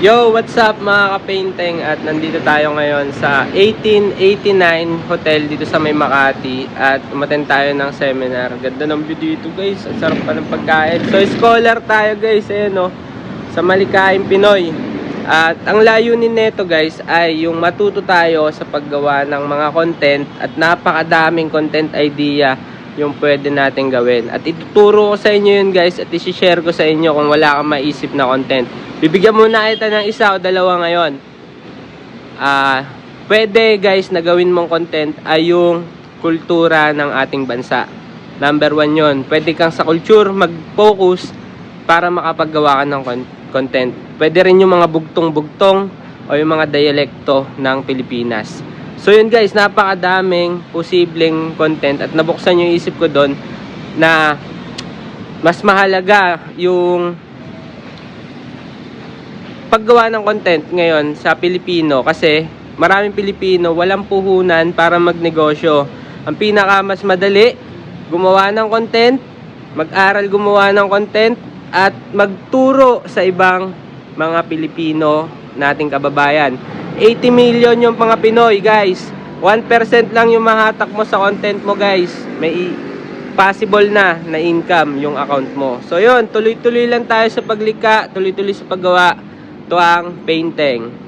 Yo, what's up mga ka-painting? At nandito tayo ngayon sa 1889 Hotel dito sa May Makati. At umattend tayo ng seminar. Ganda ng view dito guys. Ang sarap pa ng pagkain. So scholar tayo guys, no? Sa Malikaing Pinoy. At ang layunin nito guys ay yung matuto tayo sa paggawa ng mga content. At napakadaming content idea yung pwede natin gawin. At ituturo ko sa inyo yun guys. At isi-share ko sa inyo kung wala kang maisip na content. Bibigyan muna kita ng isa o dalawa ngayon. Pwede guys na gawin mong content ay yung kultura ng ating bansa. Number 1 yon. Pwede kang sa culture mag-focus para makapaggawa ka ng content. Pwede rin yung mga bugtong-bugtong o yung mga dialekto ng Pilipinas. So yun guys, napakadaming posibleng content at nabuksan yung isip ko doon na mas mahalaga yung paggawa ng content ngayon sa Pilipino kasi maraming Pilipino walang puhunan para magnegosyo. Ang pinaka mas madali, gumawa ng content, mag-aral gumawa ng content at magturo sa ibang mga Pilipino nating kababayan. 80 million yung mga Pinoy guys. 1% lang yung mahatak mo sa content mo guys. May possible na income yung account mo. So yun, tuloy-tuloy lang tayo sa paglikha, tuloy-tuloy sa paggawa. Ito ang painting.